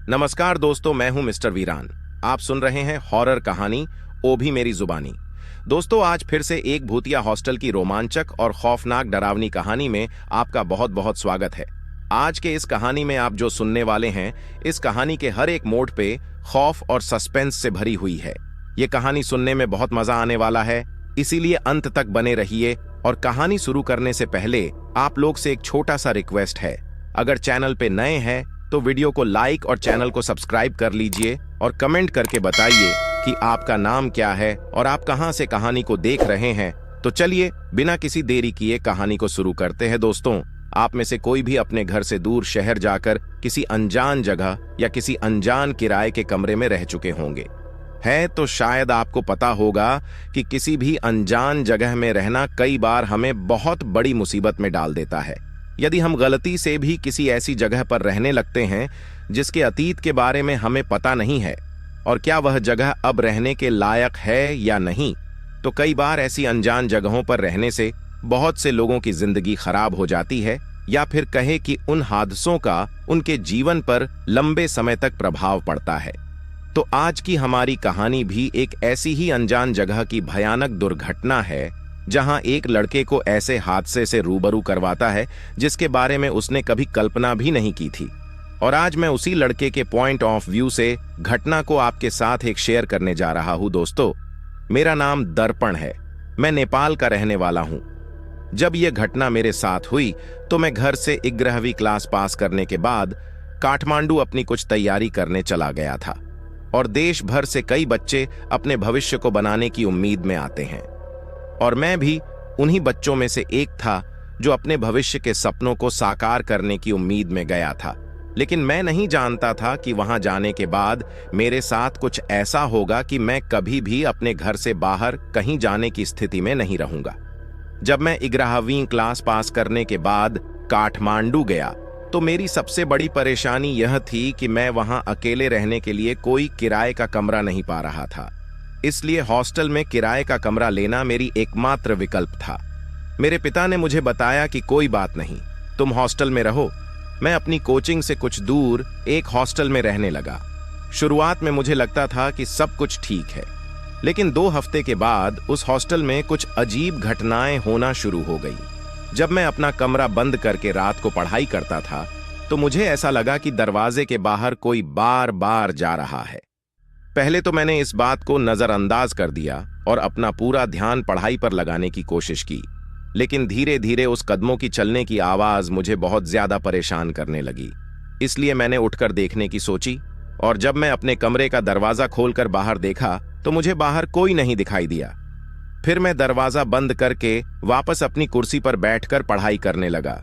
नमस्कार दोस्तों, मैं हूं मिस्टर वीरान। आप सुन रहे हैं हॉरर कहानी ओ भी मेरी जुबानी। दोस्तों, आज फिर से एक भूतिया हॉस्टल की रोमांचक और खौफनाक डरावनी कहानी में आपका बहुत बहुत स्वागत है। आज के इस कहानी में आप जो सुनने वाले हैं, इस कहानी के हर एक मोड़ पे खौफ और सस्पेंस से भरी हुई है। ये कहानी सुनने में बहुत मजा आने वाला है, इसीलिए अंत तक बने रहिए। और कहानी शुरू करने से पहले आप लोग से एक छोटा सा रिक्वेस्ट है। अगर चैनल पे नए हैं तो वीडियो को लाइक और चैनल को सब्सक्राइब कर लीजिए और कमेंट करके बताइए कि आपका नाम क्या है और आप कहां से कहानी को देख रहे हैं। तो चलिए बिना किसी देरी किए कहानी को शुरू करते हैं। दोस्तों, आप में से कोई भी अपने घर से दूर शहर जाकर किसी अनजान जगह या किसी अनजान किराए के कमरे में रह चुके होंगे। है तो शायद आपको पता होगा कि किसी भी अनजान जगह में रहना कई बार हमें बहुत बड़ी मुसीबत में डाल देता है। यदि हम गलती से भी किसी ऐसी जगह पर रहने लगते हैं जिसके अतीत के बारे में हमें पता नहीं है और क्या वह जगह अब रहने के लायक है या नहीं, तो कई बार ऐसी अनजान जगहों पर रहने से बहुत से लोगों की जिंदगी खराब हो जाती है, या फिर कहे कि उन हादसों का उनके जीवन पर लंबे समय तक प्रभाव पड़ता है। तो आज की हमारी कहानी भी एक ऐसी ही अनजान जगह की भयानक दुर्घटना है, जहां एक लड़के को ऐसे हादसे से रूबरू करवाता है जिसके बारे में उसने कभी कल्पना भी नहीं की थी। और आज मैं उसी लड़के के पॉइंट ऑफ व्यू से घटना को आपके साथ एक शेयर करने जा रहा हूं। दोस्तों, मेरा नाम दर्पण है, मैं नेपाल का रहने वाला हूं। जब यह घटना मेरे साथ हुई तो मैं घर से 11वीं क्लास पास करने के बाद काठमांडू अपनी कुछ तैयारी करने चला गया था। और देश भर से कई बच्चे अपने भविष्य को बनाने की उम्मीद में आते हैं, और मैं भी उन्हीं बच्चों में से एक था जो अपने भविष्य के सपनों को साकार करने की उम्मीद में गया था। लेकिन मैं नहीं जानता था कि वहां जाने के बाद मेरे साथ कुछ ऐसा होगा कि मैं कभी भी अपने घर से बाहर कहीं जाने की स्थिति में नहीं रहूंगा। जब मैं 11वीं क्लास पास करने के बाद काठमांडू गया तो मेरी सबसे बड़ी परेशानी यह थी कि मैं वहां अकेले रहने के लिए कोई किराए का कमरा नहीं पा रहा था। इसलिए हॉस्टल में किराए का कमरा लेना मेरी एकमात्र विकल्प था। मेरे पिता ने मुझे बताया कि कोई बात नहीं, तुम हॉस्टल में रहो। मैं अपनी कोचिंग से कुछ दूर एक हॉस्टल में रहने लगा। शुरुआत में मुझे लगता था कि सब कुछ ठीक है, लेकिन 2 हफ्ते के बाद उस हॉस्टल में कुछ अजीब घटनाएं होना शुरू हो गई। जब मैं अपना कमरा बंद करके रात को पढ़ाई करता था तो मुझे ऐसा लगा कि दरवाजे के बाहर कोई बार बार जा रहा है। पहले तो मैंने इस बात को नजरअंदाज कर दिया और अपना पूरा ध्यान पढ़ाई पर लगाने की कोशिश की, लेकिन धीरे धीरे उस कदमों की चलने की आवाज मुझे बहुत ज्यादा परेशान करने लगी। इसलिए मैंने उठकर देखने की सोची, और जब मैं अपने कमरे का दरवाजा खोलकर बाहर देखा तो मुझे बाहर कोई नहीं दिखाई दिया। फिर मैं दरवाजा बंद करके वापस अपनी कुर्सी पर बैठकर पढ़ाई करने लगा।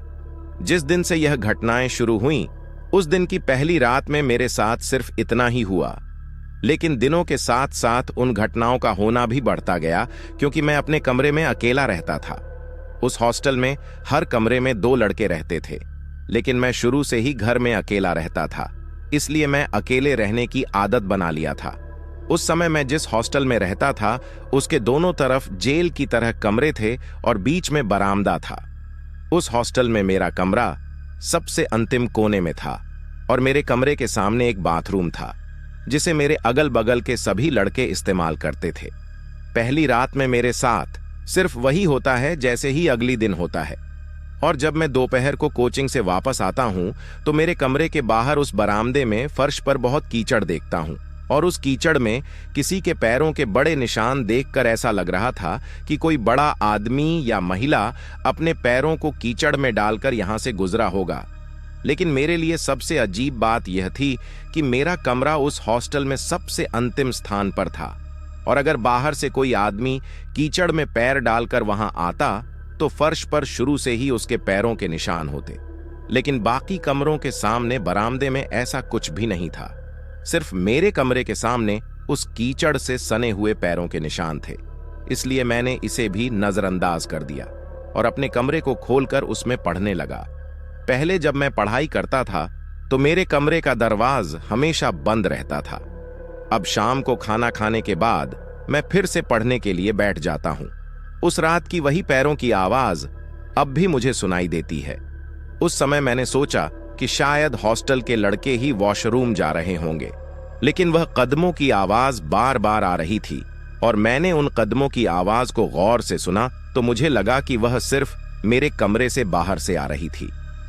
जिस दिन से यह घटनाएं शुरू हुईं, उस दिन की पहली रात में मेरे साथ सिर्फ इतना ही हुआ, लेकिन दिनों के साथ साथ उन घटनाओं का होना भी बढ़ता गया, क्योंकि मैं अपने कमरे में अकेला रहता था। उस हॉस्टल में हर कमरे में 2 लड़के रहते थे, लेकिन मैं शुरू से ही घर में अकेला रहता था, इसलिए मैं अकेले रहने की आदत बना लिया था। उस समय मैं जिस हॉस्टल में रहता था उसके दोनों तरफ जेल की तरह कमरे थे और बीच में बरामदा था। उस हॉस्टल में मेरा कमरा सबसे अंतिम कोने में था, और मेरे कमरे के सामने एक बाथरूम था जिसे मेरे अगल बगल के सभी लड़के इस्तेमाल करते थे। पहली रात में मेरे साथ सिर्फ वही होता है जैसे ही अगली दिन होता है। और जब मैं दोपहर को कोचिंग से वापस आता हूं तो मेरे कमरे के बाहर उस बरामदे में फर्श पर बहुत कीचड़ देखता हूं, और उस कीचड़ में किसी के पैरों के बड़े निशान देखकर ऐसा लग रहा था कि कोई बड़ा आदमी या महिला अपने पैरों को कीचड़ में डालकर यहां से गुजरा होगा। लेकिन मेरे लिए सबसे अजीब बात यह थी कि मेरा कमरा उस हॉस्टल में सबसे अंतिम स्थान पर था, और अगर बाहर से कोई आदमी कीचड़ में पैर डालकर वहां आता तो फर्श पर शुरू से ही उसके पैरों के निशान होते। लेकिन बाकी कमरों के सामने बरामदे में ऐसा कुछ भी नहीं था। सिर्फ मेरे कमरे के सामने उस कीचड़ से सने हुए पैरों के निशान थे। इसलिए मैंने इसे भी नजरअंदाज कर दिया और अपने कमरे को खोलकर उसमें पढ़ने लगा। पहले जब मैं पढ़ाई करता था तो मेरे कमरे का दरवाजा हमेशा बंद रहता था। अब शाम को खाना खाने के बाद मैं फिर से पढ़ने के लिए बैठ जाता हूं। उस रात की वही पैरों की आवाज अब भी मुझे सुनाई देती है। उस समय मैंने सोचा कि शायद हॉस्टल के लड़के ही वॉशरूम जा रहे होंगे, लेकिन वह कदमों की आवाज बार बार आ रही थी और मैंने उन कदमों की आवाज को गौर से सुना तो मुझे लगा कि वह सिर्फ मेरे कमरे से बाहर से आ रही थी,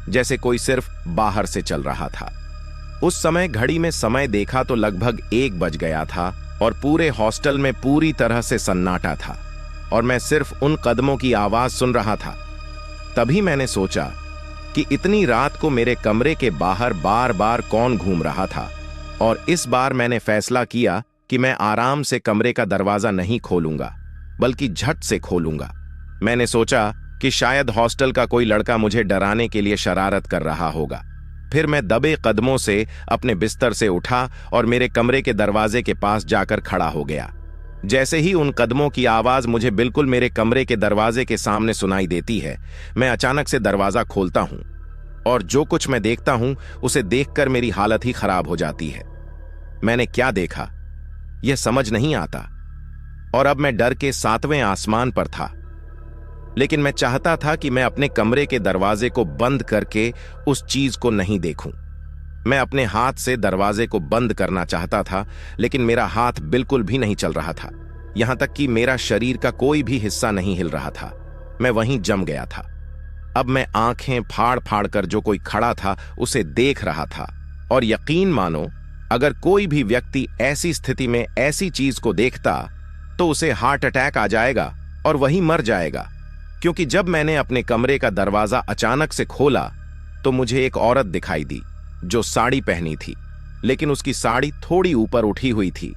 जैसे कोई सिर्फ बाहर से चल रहा था। उस समय घड़ी में समय देखा तो लगभग 1 बज गया था और पूरे हॉस्टल में पूरी तरह से सन्नाटा था और मैं सिर्फ उन कदमों की आवाज सुन रहा था। तभी मैंने सोचा कि इतनी रात को मेरे कमरे के बाहर बार बार कौन घूम रहा था, और इस बार मैंने फैसला किया कि मैं आराम से कमरे का दरवाजा नहीं खोलूंगा बल्कि झट से खोलूंगा। मैंने सोचा कि शायद हॉस्टल का कोई लड़का मुझे डराने के लिए शरारत कर रहा होगा। फिर मैं दबे कदमों से अपने बिस्तर से उठा और मेरे कमरे के दरवाजे के पास जाकर खड़ा हो गया। जैसे ही उन कदमों की आवाज मुझे बिल्कुल मेरे कमरे के दरवाजे के सामने सुनाई देती है, मैं अचानक से दरवाजा खोलता हूं और जो कुछ मैं देखता हूं उसे देखकर मेरी हालत ही खराब हो जाती है। मैंने क्या देखा यह समझ नहीं आता और अब मैं डर के 7वें आसमान पर था, लेकिन मैं चाहता था कि मैं अपने कमरे के दरवाजे को बंद करके उस चीज को नहीं देखूं। मैं अपने हाथ से दरवाजे को बंद करना चाहता था, लेकिन मेरा हाथ बिल्कुल भी नहीं चल रहा था, यहां तक कि मेरा शरीर का कोई भी हिस्सा नहीं हिल रहा था। मैं वहीं जम गया था। अब मैं आंखें फाड़ फाड़ कर जो कोई खड़ा था उसे देख रहा था, और यकीन मानो अगर कोई भी व्यक्ति ऐसी स्थिति में ऐसी चीज को देखता तो उसे हार्ट अटैक आ जाएगा और वही मर जाएगा। क्योंकि जब मैंने अपने कमरे का दरवाजा अचानक से खोला तो मुझे एक औरत दिखाई दी जो साड़ी पहनी थी, लेकिन उसकी साड़ी थोड़ी ऊपर उठी हुई थी,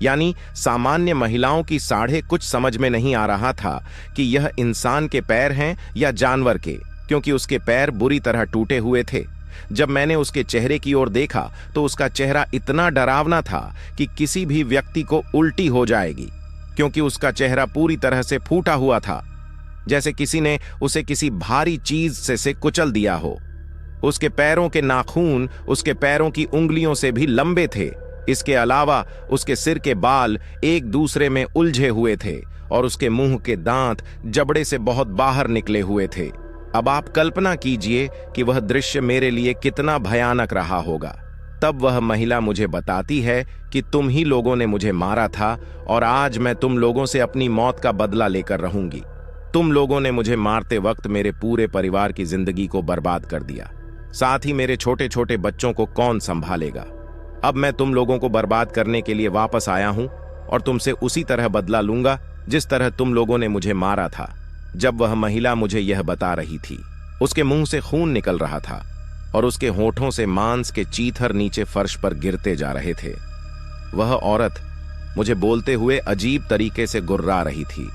यानी सामान्य महिलाओं की साड़े। कुछ समझ में नहीं आ रहा था कि यह इंसान के पैर हैं या जानवर के, क्योंकि उसके पैर बुरी तरह टूटे हुए थे। जब मैंने उसके चेहरे की ओर देखा तो उसका चेहरा इतना डरावना था कि किसी भी व्यक्ति को उल्टी हो जाएगी, क्योंकि उसका चेहरा पूरी तरह से फूटा हुआ था, जैसे किसी ने उसे किसी भारी चीज से कुचल दिया हो। उसके पैरों के नाखून उसके पैरों की उंगलियों से भी लंबे थे। इसके अलावा उसके सिर के बाल एक दूसरे में उलझे हुए थे और उसके मुंह के दांत जबड़े से बहुत बाहर निकले हुए थे। अब आप कल्पना कीजिए कि वह दृश्य मेरे लिए कितना भयानक रहा होगा। तब वह महिला मुझे बताती है कि तुम ही लोगों ने मुझे मारा था और आज मैं तुम लोगों से अपनी मौत का बदला लेकर रहूंगी। तुम लोगों ने मुझे मारते वक्त मेरे पूरे परिवार की जिंदगी को बर्बाद कर दिया, साथ ही मेरे छोटे छोटे बच्चों को कौन संभालेगा। अब मैं तुम लोगों को बर्बाद करने के लिए वापस आया हूं और तुमसे उसी तरह बदला लूंगा जिस तरह तुम लोगों ने मुझे मारा था। जब वह महिला मुझे यह बता रही थी, उसके मुंह से खून निकल रहा था और उसके होठों से मांस के चीथर नीचे फर्श पर गिरते जा रहे थे। वह औरत मुझे बोलते हुए अजीब तरीके से गुर्रा रही थी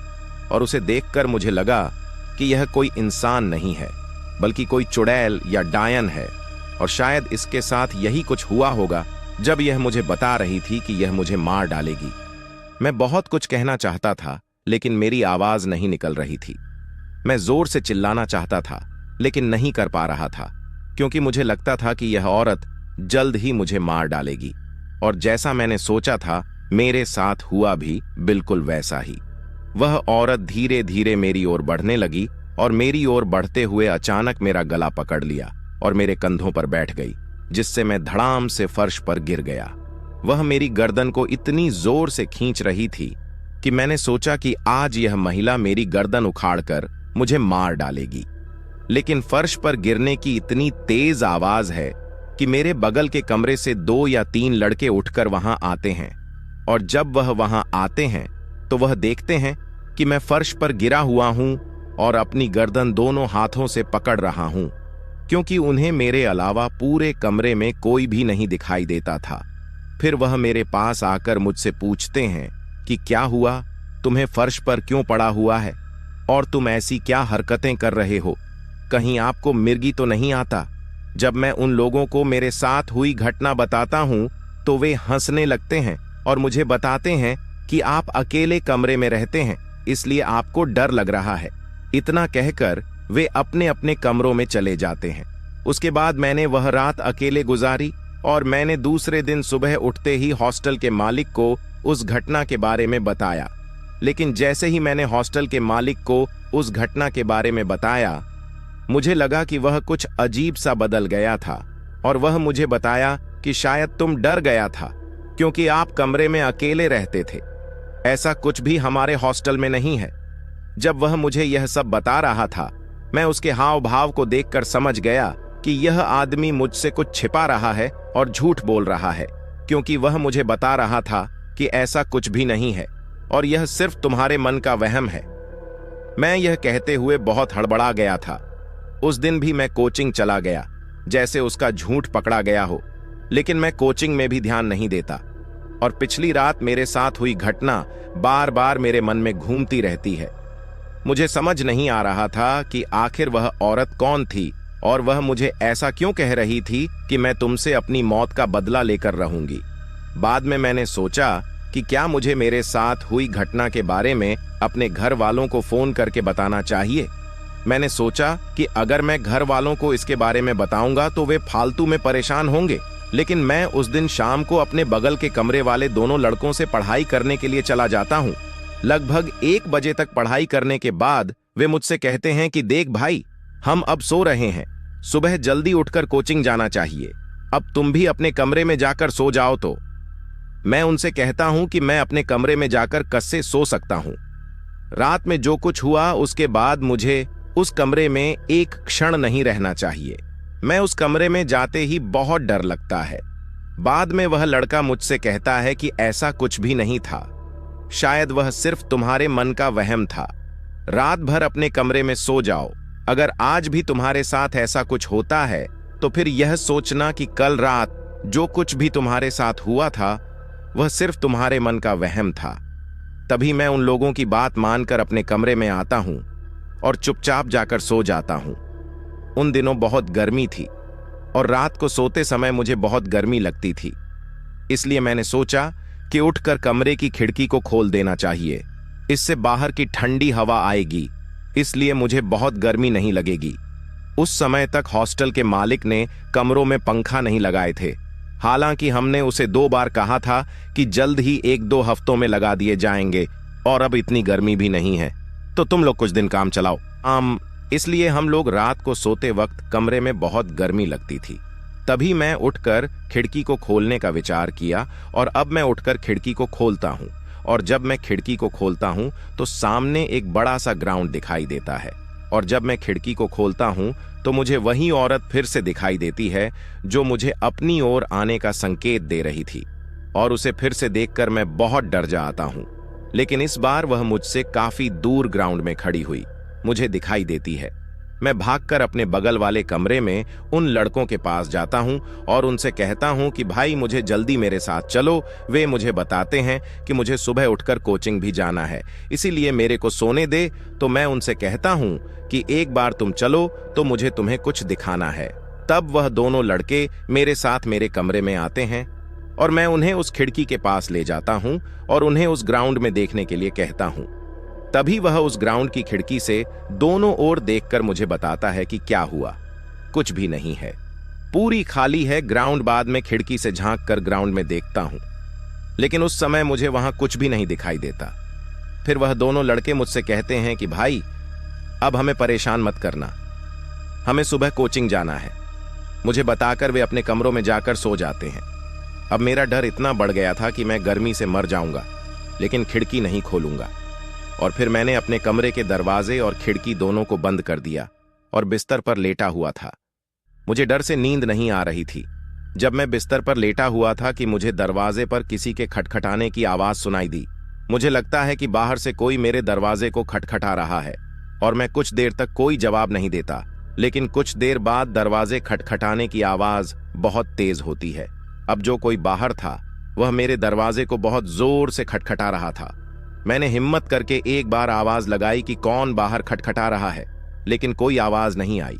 और उसे देखकर मुझे लगा कि यह कोई इंसान नहीं है बल्कि कोई चुड़ैल या डायन है, और शायद इसके साथ यही कुछ हुआ होगा जब यह मुझे बता रही थी कि यह मुझे मार डालेगी। मैं बहुत कुछ कहना चाहता था, लेकिन मेरी आवाज नहीं निकल रही थी। मैं जोर से चिल्लाना चाहता था, लेकिन नहीं कर पा रहा था, क्योंकि मुझे लगता था कि यह औरत जल्द ही मुझे मार डालेगी। और जैसा मैंने सोचा था मेरे साथ हुआ भी बिल्कुल वैसा ही। वह औरत धीरे धीरे मेरी ओर बढ़ने लगी और मेरी ओर बढ़ते हुए अचानक मेरा गला पकड़ लिया और मेरे कंधों पर बैठ गई, जिससे मैं धड़ाम से फर्श पर गिर गया। वह मेरी गर्दन को इतनी जोर से खींच रही थी कि मैंने सोचा कि आज यह महिला मेरी गर्दन उखाड़कर मुझे मार डालेगी। लेकिन फर्श पर गिरने की इतनी तेज आवाज है कि मेरे बगल के कमरे से 2 या 3 लड़के उठकर वहां आते हैं, और जब वह वहां आते हैं तो वह देखते हैं कि मैं फर्श पर गिरा हुआ हूं और अपनी गर्दन दोनों हाथों से पकड़ रहा हूं, क्योंकि उन्हें मेरे अलावा पूरे कमरे में कोई भी नहीं दिखाई देता था। फिर वह मेरे पास आकर मुझसे पूछते हैं कि क्या हुआ, तुम्हें फर्श पर क्यों पड़ा हुआ है और तुम ऐसी क्या हरकतें कर रहे हो, कहीं आपको मिर्गी तो नहीं आता। जब मैं उन लोगों को मेरे साथ हुई घटना बताता हूं तो वे हंसने लगते हैं और मुझे बताते हैं कि आप अकेले कमरे में रहते हैं, इसलिए आपको डर लग रहा है। इतना कहकर वे अपने अपने कमरों में चले जाते हैं। उसके बाद मैंने वह रात अकेले गुजारी और मैंने दूसरे दिन सुबह उठते ही हॉस्टल के मालिक को उस घटना के बारे में बताया। लेकिन जैसे ही मैंने हॉस्टल के मालिक को उस घटना के बारे में बताया, मुझे लगा कि वह कुछ अजीब सा बदल गया था और वह मुझे बताया कि शायद तुम डर गया था क्योंकि आप कमरे में अकेले रहते थे। ऐसा कुछ भी हमारे हॉस्टल में नहीं है। जब वह मुझे यह सब बता रहा था, मैं उसके हाव भाव को देखकर समझ गया कि यह आदमी मुझसे कुछ छिपा रहा है और झूठ बोल रहा है, क्योंकि वह मुझे बता रहा था कि ऐसा कुछ भी नहीं है और यह सिर्फ तुम्हारे मन का वहम है। मैं यह कहते हुए बहुत हड़बड़ा गया था। उस दिन भी मैं कोचिंग चला गया जैसे उसका झूठ पकड़ा गया हो, लेकिन मैं कोचिंग में भी ध्यान नहीं देता और पिछली रात मेरे साथ हुई घटना बार बार मेरे मन में घूमती रहती है। मुझे समझ नहीं आ रहा था कि आखिर वह औरत कौन थी और वह मुझे ऐसा क्यों कह रही थी कि मैं तुमसे अपनी मौत का बदला लेकर रहूंगी। बाद में मैंने सोचा कि क्या मुझे मेरे साथ हुई घटना के बारे में अपने घर वालों को फोन करके बताना चाहिए। मैंने सोचा कि अगर मैं घर वालों को इसके बारे में बताऊंगा तो वे फालतू में परेशान होंगे, लेकिन मैं उस दिन शाम को अपने बगल के कमरे वाले दोनों लड़कों से पढ़ाई करने के लिए चला जाता हूँ। लगभग 1 बजे तक पढ़ाई करने के बाद वे मुझसे कहते हैं कि देख भाई, हम अब सो रहे हैं, सुबह जल्दी उठकर कोचिंग जाना चाहिए, अब तुम भी अपने कमरे में जाकर सो जाओ। तो मैं उनसे कहता हूं कि मैं अपने कमरे में जाकर कससे सो सकता हूं। रात में जो कुछ हुआ उसके बाद मुझे उस कमरे में एक क्षण नहीं रहना चाहिए। मैं उस कमरे में जाते ही बहुत डर लगता है। बाद में वह लड़का मुझसे कहता है कि ऐसा कुछ भी नहीं था, शायद वह सिर्फ तुम्हारे मन का वहम था। रात भर अपने कमरे में सो जाओ। अगर आज भी तुम्हारे साथ ऐसा कुछ होता है तो फिर यह सोचना कि कल रात जो कुछ भी तुम्हारे साथ हुआ था वह सिर्फ तुम्हारे मन का वहम था। तभी मैं उन लोगों की बात मानकर अपने कमरे में आता हूं और चुपचाप जाकर सो जाता हूं। उन दिनों बहुत गर्मी थी और रात को सोते समय मुझे बहुत गर्मी लगती थी, इसलिए मैंने सोचा कि उठकर कमरे की खिड़की को खोल देना चाहिए, इससे बाहर की ठंडी हवा आएगी, इसलिए मुझे बहुत गर्मी नहीं लगेगी। उस समय तक हॉस्टल के मालिक ने कमरों में पंखा नहीं लगाए थे, हालांकि हमने उसे 2 बार कहा था कि जल्द ही 1-2 हफ्तों में लगा दिए जाएंगे और अब इतनी गर्मी भी नहीं है, तो तुम लोग कुछ दिन काम चलाओ। इसलिए हम लोग रात को सोते वक्त कमरे में बहुत गर्मी लगती थी। तभी मैं उठकर खिड़की को खोलने का विचार किया और अब मैं उठकर खिड़की को खोलता हूं और जब मैं खिड़की को खोलता हूं तो सामने एक बड़ा सा ग्राउंड दिखाई देता है और जब मैं खिड़की को खोलता हूं तो मुझे वही औरत फिर से दिखाई देती है जो मुझे अपनी ओर आने का संकेत दे रही थी और उसे फिर से देखकर मैं बहुत डर जाता हूं। लेकिन इस बार वह मुझसे काफी दूर ग्राउंड में खड़ी हुई मुझे दिखाई देती है। मैं भागकर अपने बगल वाले कमरे में उन लड़कों के पास जाता हूं और उनसे कहता हूं कि भाई मुझे जल्दी मेरे साथ चलो। वे मुझे बताते हैं कि मुझे सुबह उठकर कोचिंग भी जाना है, इसीलिए मेरे को सोने दे। तो मैं उनसे कहता हूं कि एक बार तुम चलो तो मुझे तुम्हें कुछ दिखाना है। तब वह दोनों लड़के मेरे साथ मेरे कमरे में आते हैं और मैं उन्हें उस खिड़की के पास ले जाता हूं और उन्हें उस ग्राउंड में देखने के लिए कहता हूं। तभी वह उस ग्राउंड की खिड़की से दोनों ओर देखकर मुझे बताता है कि क्या हुआ। कुछ भी नहीं है, पूरी खाली है ग्राउंड। बाद में खिड़की से झांक कर ग्राउंड में देखता हूं, लेकिन उस समय मुझे वहां कुछ भी नहीं दिखाई देता। फिर वह दोनों लड़के मुझसे कहते हैं कि भाई अब हमें परेशान मत करना, हमें सुबह कोचिंग जाना है। मुझे बताकर वे अपने कमरों में जाकर सो जाते हैं। अब मेरा डर इतना बढ़ गया था कि मैं गर्मी से मर जाऊंगा, लेकिन खिड़की नहीं खोलूंगा। और फिर मैंने अपने कमरे के दरवाजे और खिड़की दोनों को बंद कर दिया और बिस्तर पर लेटा हुआ था। मुझे डर से नींद नहीं आ रही थी। जब मैं बिस्तर पर लेटा हुआ था कि मुझे दरवाजे पर किसी के खटखटाने की आवाज सुनाई दी। मुझे लगता है कि बाहर से कोई मेरे दरवाजे को खटखटा रहा है और मैं कुछ देर तक कोई जवाब नहीं देता, लेकिन कुछ देर बाद दरवाजे खटखटाने की आवाज बहुत तेज होती है। अब जो कोई बाहर था वह मेरे दरवाजे को बहुत जोर से खटखटा रहा था। मैंने हिम्मत करके एक बार आवाज लगाई कि कौन बाहर खटखटा रहा है, लेकिन कोई आवाज नहीं आई।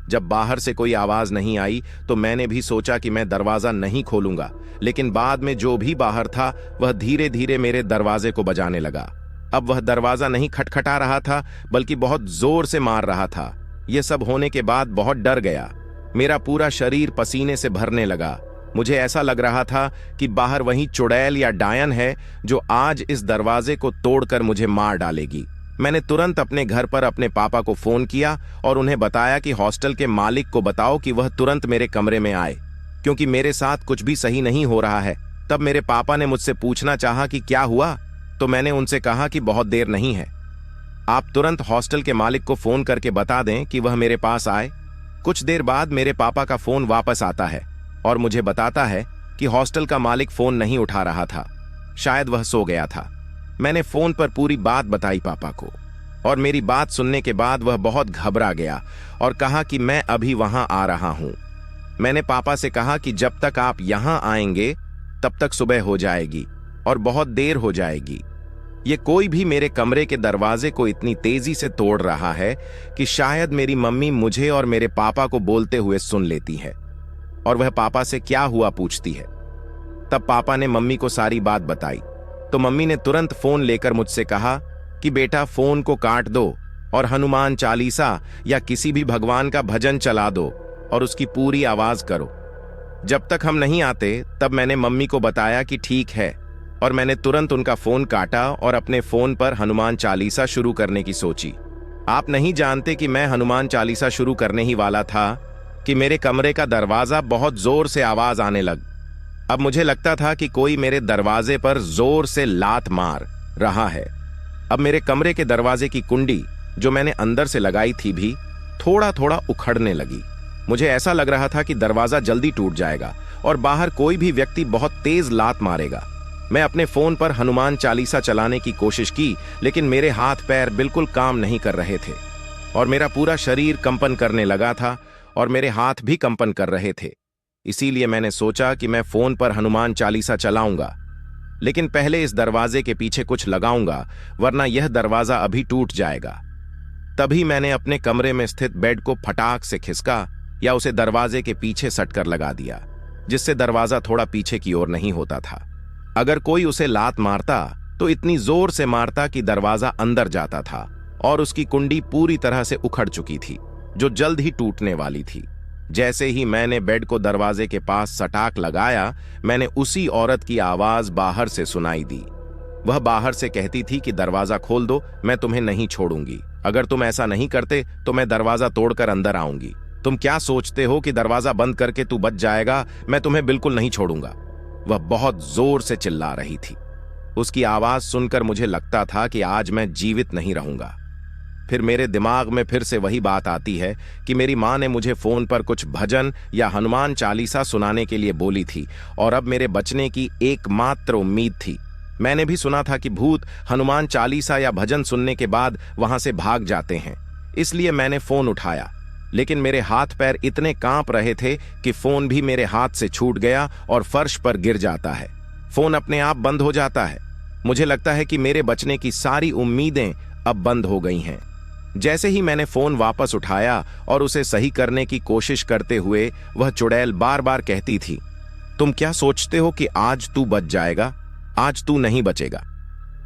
जब बाहर से कोई आवाज नहीं आई तो मैंने भी सोचा कि मैं दरवाजा नहीं खोलूंगा, लेकिन बाद में जो भी बाहर था वह धीरे धीरे मेरे दरवाजे को बजाने लगा। अब वह दरवाजा नहीं खटखटा रहा था बल्कि बहुत जोर से मार रहा था। यह सब होने के बाद बहुत डर गया। मेरा पूरा शरीर पसीने से भरने लगा। मुझे ऐसा लग रहा था कि बाहर वही चुड़ैल या डायन है जो आज इस दरवाजे को तोड़कर मुझे मार डालेगी। मैंने तुरंत अपने घर पर अपने पापा को फोन किया और उन्हें बताया कि हॉस्टल के मालिक को बताओ कि वह तुरंत मेरे कमरे में आए, क्योंकि मेरे साथ कुछ भी सही नहीं हो रहा है। तब मेरे पापा ने मुझसे पूछना चाहा कि क्या हुआ, तो मैंने उनसे कहा कि बहुत देर नहीं है, आप तुरंत हॉस्टल के मालिक को फोन करके बता दें कि वह मेरे पास आए। कुछ देर बाद मेरे पापा का फोन वापस आता है और मुझे बताता है कि हॉस्टल का मालिक फोन नहीं उठा रहा था, शायद वह सो गया था। मैंने फोन पर पूरी बात बताई पापा को, और मेरी बात सुनने के बाद वह बहुत घबरा गया और कहा कि मैं अभी वहां आ रहा हूं। मैंने पापा से कहा कि जब तक आप यहां आएंगे तब तक सुबह हो जाएगी और बहुत देर हो जाएगी। ये कोई भी मेरे कमरे के दरवाजे को इतनी तेजी से तोड़ रहा है कि शायद मेरी मम्मी मुझे और मेरे पापा को बोलते हुए सुन लेती है और वह पापा से क्या हुआ पूछती है। तब पापा ने मम्मी को सारी बात बताई, तो मम्मी ने तुरंत फोन लेकर मुझसे कहा कि बेटा फोन को काट दो और हनुमान चालीसा या किसी भी भगवान का भजन चला दो और उसकी पूरी आवाज करो। जब तक हम नहीं आते तब मैंने मम्मी को बताया कि ठीक है, और मैंने तुरंत उनका फोन काटा और अपने फोन पर हनुमान चालीसा शुरू करने की सोची। आप नहीं जानते कि मैं हनुमान चालीसा शुरू करने ही वाला था कि मेरे कमरे का दरवाजा बहुत जोर से आवाज आने लग। अब मुझे लगता था कि कोई मेरे दरवाजे पर जोर से लात मार रहा है। अब मेरे कमरे के दरवाजे की कुंडी जो मैंने अंदर से लगाई थी भी थोड़ा थोड़ा उखड़ने लगी। मुझे ऐसा लग रहा था कि दरवाजा जल्दी टूट जाएगा और बाहर कोई भी व्यक्ति बहुत तेज लात मारेगा। मैं अपने फोन पर हनुमान चालीसा चलाने की कोशिश की, लेकिन मेरे हाथ पैर बिल्कुल काम नहीं कर रहे थे और मेरा पूरा शरीर कंपन करने लगा था और मेरे हाथ भी कंपन कर रहे थे। इसीलिए मैंने सोचा कि मैं फोन पर हनुमान चालीसा चलाऊंगा, लेकिन पहले इस दरवाजे के पीछे कुछ लगाऊंगा, वरना यह दरवाजा अभी टूट जाएगा। तभी मैंने अपने कमरे में स्थित बेड को फटाक से खिसका या उसे दरवाजे के पीछे सटकर लगा दिया, जिससे दरवाजा थोड़ा पीछे की ओर नहीं होता था। अगर कोई उसे लात मारता तो इतनी जोर से मारता कि दरवाजा अंदर जाता था और उसकी कुंडी पूरी तरह से उखड़ चुकी थी, जो जल्द ही टूटने वाली थी। जैसे ही मैंने बेड को दरवाजे के पास सटाक लगाया, मैंने उसी औरत की आवाज बाहर से सुनाई दी। वह बाहर से कहती थी कि दरवाजा खोल दो, मैं तुम्हें नहीं छोड़ूंगी। अगर तुम ऐसा नहीं करते तो मैं दरवाजा तोड़कर अंदर आऊंगी। तुम क्या सोचते हो कि दरवाजा बंद करके तू बच जाएगा? मैं तुम्हें बिल्कुल नहीं छोड़ूंगा। वह बहुत जोर से चिल्ला रही थी। उसकी आवाज सुनकर मुझे लगता था कि आज मैं जीवित नहीं रहूंगा। फिर मेरे दिमाग में फिर से वही बात आती है कि मेरी मां ने मुझे फोन पर कुछ भजन या हनुमान चालीसा सुनाने के लिए बोली थी और अब मेरे बचने की एकमात्र उम्मीद थी। मैंने भी सुना था कि भूत हनुमान चालीसा या भजन सुनने के बाद वहां से भाग जाते हैं, इसलिए मैंने फोन उठाया, लेकिन मेरे हाथ पैर इतने कांप रहे थे कि फोन भी मेरे हाथ से छूट गया और फर्श पर गिर जाता है। फोन अपने आप बंद हो जाता है। मुझे लगता है कि मेरे बचने की सारी उम्मीदें अब बंद हो गई हैं। जैसे ही मैंने फोन वापस उठाया और उसे सही करने की कोशिश करते हुए वह चुड़ैल बार बार कहती थी, तुम क्या सोचते हो कि आज तू बच जाएगा? आज तू नहीं बचेगा।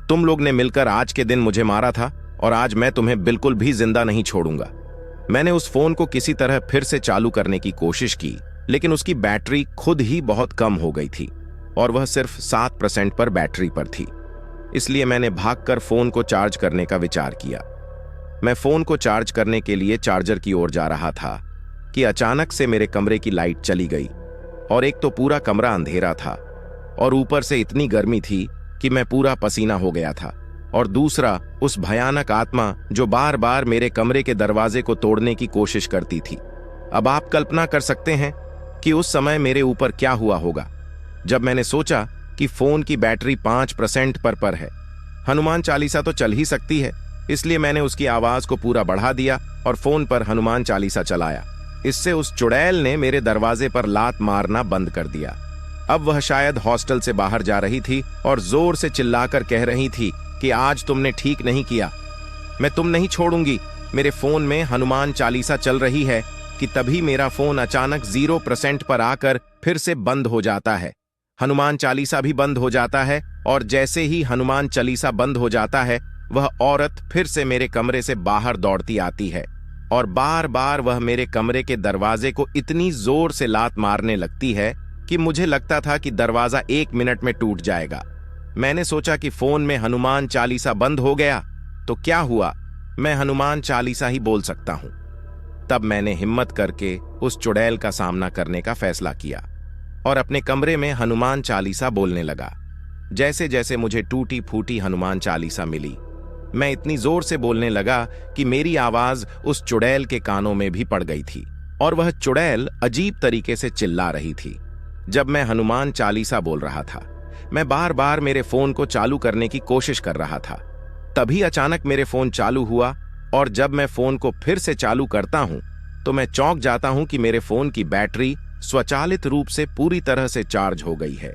तुम लोग ने मिलकर आज के दिन मुझे मारा था और आज मैं तुम्हें बिल्कुल भी जिंदा नहीं छोड़ूंगा। मैंने उस फोन को किसी तरह फिर से चालू करने की कोशिश की, लेकिन उसकी बैटरी खुद ही बहुत कम हो गई थी और वह सिर्फ 7% पर बैटरी पर थी। इसलिए मैंने भागकर फोन को चार्ज करने का विचार किया। मैं फोन को चार्ज करने के लिए चार्जर की ओर जा रहा था कि अचानक से मेरे कमरे की लाइट चली गई और एक तो पूरा कमरा अंधेरा था और ऊपर से इतनी गर्मी थी कि मैं पूरा पसीना हो गया था, और दूसरा उस भयानक आत्मा जो बार बार मेरे कमरे के दरवाजे को तोड़ने की कोशिश करती थी। अब आप कल्पना कर सकते हैं कि उस समय मेरे ऊपर क्या हुआ होगा जब मैंने सोचा कि फोन की बैटरी 5% पर है। हनुमान चालीसा तो चल ही सकती है, इसलिए मैंने उसकी आवाज को पूरा बढ़ा दिया और फोन पर हनुमान चालीसा चलाया। इससे उस चुड़ैल ने मेरे दरवाजे पर लात मारना बंद कर दिया। अब वह शायद हॉस्टल से बाहर जा रही थी और जोर से चिल्लाकर कह रही थी कि आज तुमने ठीक नहीं किया, मैं तुम नहीं छोड़ूंगी। मेरे फोन में हनुमान चालीसा चल रही है कि तभी मेरा फोन अचानक 0% पर आकर फिर से बंद हो जाता है। हनुमान चालीसा भी बंद हो जाता है और जैसे ही हनुमान चालीसा बंद हो जाता है, वह औरत फिर से मेरे कमरे से बाहर दौड़ती आती है और बार बार वह मेरे कमरे के दरवाजे को इतनी जोर से लात मारने लगती है कि मुझे लगता था कि दरवाजा 1 मिनट में टूट जाएगा। मैंने सोचा कि फोन में हनुमान चालीसा बंद हो गया, तो क्या हुआ, मैं हनुमान चालीसा ही बोल सकता हूं। तब मैंने हिम्मत करके उस चुड़ैल का सामना करने का फैसला किया और अपने कमरे में हनुमान चालीसा बोलने लगा। जैसे जैसे मुझे टूटी फूटी हनुमान चालीसा मिली, मैं इतनी जोर से बोलने लगा कि मेरी आवाज उस चुड़ैल के कानों में भी पड़ गई थी और वह चुड़ैल अजीब तरीके से चिल्ला रही थी। जब मैं हनुमान चालीसा बोल रहा था, मैं बार बार मेरे फोन को चालू करने की कोशिश कर रहा था। तभी अचानक मेरे फोन चालू हुआ और जब मैं फोन को फिर से चालू करता हूं तो मैं चौंक जाता हूं कि मेरे फोन की बैटरी स्वचालित रूप से पूरी तरह से चार्ज हो गई है।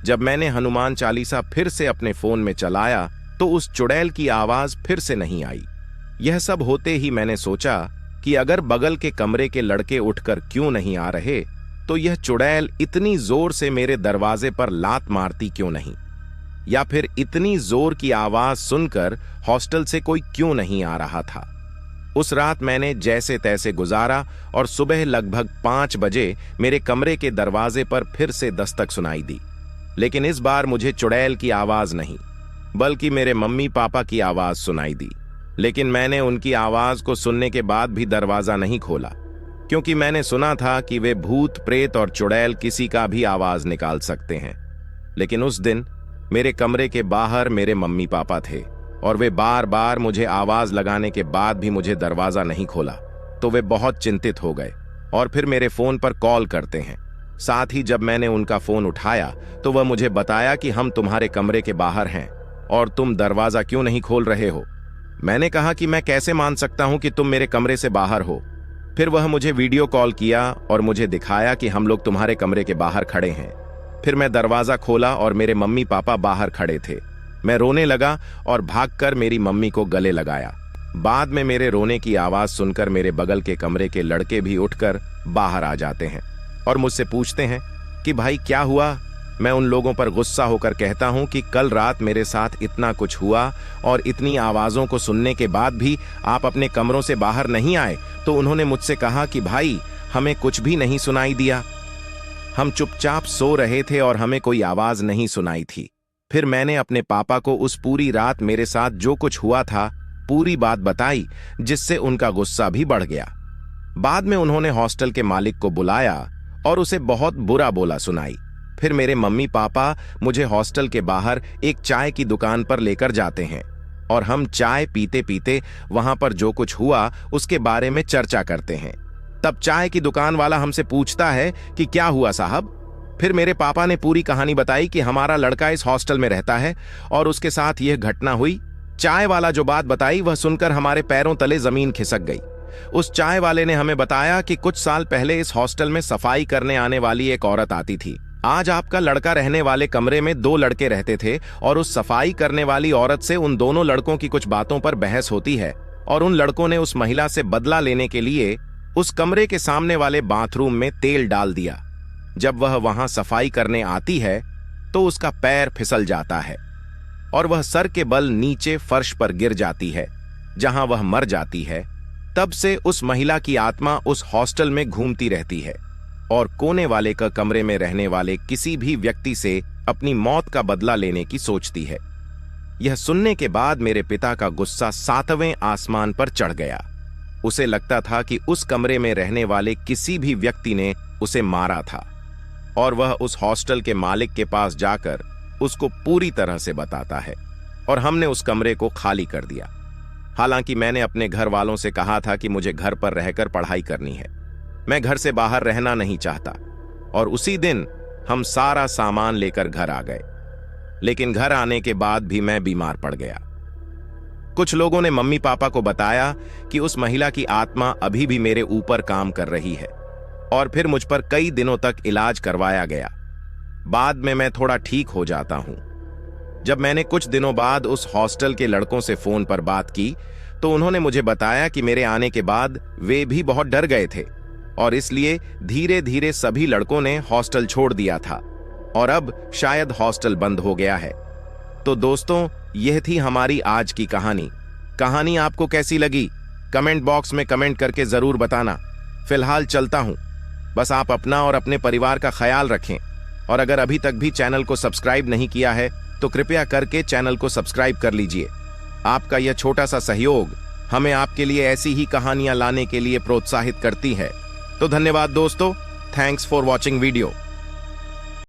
जब मैंने हनुमान चालीसा फिर से अपने फोन में चलाया तो उस चुड़ैल की आवाज फिर से नहीं आई। यह सब होते ही मैंने सोचा कि अगर बगल के कमरे के लड़के उठकर क्यों नहीं आ रहे, तो यह चुड़ैल इतनी जोर से मेरे दरवाजे पर लात मारती क्यों नहीं, या फिर इतनी जोर की आवाज सुनकर हॉस्टल से कोई क्यों नहीं आ रहा था। उस रात मैंने जैसे तैसे गुजारा और सुबह लगभग 5 बजे मेरे कमरे के दरवाजे पर फिर से दस्तक सुनाई दी। लेकिन इस बार मुझे चुड़ैल की आवाज नहीं, बल्कि मेरे मम्मी पापा की आवाज सुनाई दी। लेकिन मैंने उनकी आवाज को सुनने के बाद भी दरवाजा नहीं खोला, क्योंकि मैंने सुना था कि वे भूत प्रेत और चुड़ैल किसी का भी आवाज निकाल सकते हैं। लेकिन उस दिन मेरे कमरे के बाहर मेरे मम्मी पापा थे और वे बार बार मुझे आवाज लगाने के बाद भी मुझे दरवाजा नहीं खोला, तो वे बहुत चिंतित हो गए और फिर मेरे फोन पर कॉल करते हैं। साथ ही जब मैंने उनका फोन उठाया तो वह मुझे बताया कि हम तुम्हारे कमरे के बाहर हैं और तुम दरवाजा क्यों नहीं खोल रहे हो। मैंने कहा कि मैं कैसे मान सकता हूं कि तुम मेरे कमरे से बाहर हो। फिर वह मुझे वीडियो कॉल किया और मुझे दिखाया कि हम लोग तुम्हारे कमरे के बाहर खड़े हैं। फिर मैं दरवाजा खोला और मेरे मम्मी पापा बाहर खड़े थे। मैं रोने लगा और भागकर मेरी मम्मी को गले लगाया। बाद में मेरे रोने की आवाज सुनकर मेरे बगल के कमरे के लड़के भी उठकर बाहर आ जाते हैं और मुझसे पूछते हैं कि भाई क्या हुआ। मैं उन लोगों पर गुस्सा होकर कहता हूं कि कल रात मेरे साथ इतना कुछ हुआ और इतनी आवाजों को सुनने के बाद भी आप अपने कमरों से बाहर नहीं आए। तो उन्होंने मुझसे कहा कि भाई हमें कुछ भी नहीं सुनाई दिया, हम चुपचाप सो रहे थे और हमें कोई आवाज नहीं सुनाई थी। फिर मैंने अपने पापा को उस पूरी रात मेरे साथ जो कुछ हुआ था पूरी बात बताई, जिससे उनका गुस्सा भी बढ़ गया। बाद में उन्होंने हॉस्टल के मालिक को बुलाया और उसे बहुत बुरा बोला सुनाई। फिर मेरे मम्मी पापा मुझे हॉस्टल के बाहर एक चाय की दुकान पर लेकर जाते हैं और हम चाय पीते पीते वहां पर जो कुछ हुआ उसके बारे में चर्चा करते हैं। तब चाय की दुकान वाला हमसे पूछता है कि क्या हुआ साहब। फिर मेरे पापा ने पूरी कहानी बताई कि हमारा लड़का इस हॉस्टल में रहता है और उसके साथ यह घटना हुई। चाय वाला जो बात बताई वह सुनकर हमारे पैरों तले जमीन खिसक गई। उस चाय वाले ने हमें बताया कि कुछ साल पहले इस हॉस्टल में सफाई करने आने वाली एक औरत आती थी। आज आपका लड़का रहने वाले कमरे में 2 लड़के रहते थे और उस सफाई करने वाली औरत से उन दोनों लड़कों की कुछ बातों पर बहस होती है और उन लड़कों ने उस महिला से बदला लेने के लिए उस कमरे के सामने वाले बाथरूम में तेल डाल दिया। जब वह वहां सफाई करने आती है तो उसका पैर फिसल जाता है और वह सर के बल नीचे फर्श पर गिर जाती है, जहां वह मर जाती है। तब से उस महिला की आत्मा उस हॉस्टल में घूमती रहती है और कोने वाले का कमरे में रहने वाले किसी भी व्यक्ति से अपनी मौत का बदला लेने की सोचती है। यह सुनने के बाद मेरे पिता का गुस्सा 7वें आसमान पर चढ़ गया। उसे लगता था कि उस कमरे में रहने वाले किसी भी व्यक्ति ने उसे मारा था और वह उस हॉस्टल के मालिक के पास जाकर उसको पूरी तरह से बताता है और हमने उस कमरे को खाली कर दिया। हालांकि मैंने अपने घर वालों से कहा था कि मुझे घर पर रहकर पढ़ाई करनी है, मैं घर से बाहर रहना नहीं चाहता। और उसी दिन हम सारा सामान लेकर घर आ गए। लेकिन घर आने के बाद भी मैं बीमार पड़ गया। कुछ लोगों ने मम्मी पापा को बताया कि उस महिला की आत्मा अभी भी मेरे ऊपर काम कर रही है और फिर मुझ पर कई दिनों तक इलाज करवाया गया। बाद में मैं थोड़ा ठीक हो जाता हूं। जब मैंने कुछ दिनों बाद उस हॉस्टल के लड़कों से फोन पर बात की तो उन्होंने मुझे बताया कि मेरे आने के बाद वे भी बहुत डर गए थे और इसलिए धीरे धीरे सभी लड़कों ने हॉस्टल छोड़ दिया था और अब शायद हॉस्टल बंद हो गया है। तो दोस्तों, यह थी हमारी आज की कहानी आपको कैसी लगी कमेंट बॉक्स में कमेंट करके जरूर बताना। फिलहाल चलता हूं, बस आप अपना और अपने परिवार का ख्याल रखें और अगर अभी तक भी चैनल को सब्सक्राइब नहीं किया है तो कृपया करके चैनल को सब्सक्राइब कर लीजिए। आपका यह छोटा सा सहयोग हमें आपके लिए ऐसी ही कहानियां लाने के लिए प्रोत्साहित करती है। तो धन्यवाद दोस्तों, थैंक्स फॉर वॉचिंग वीडियो।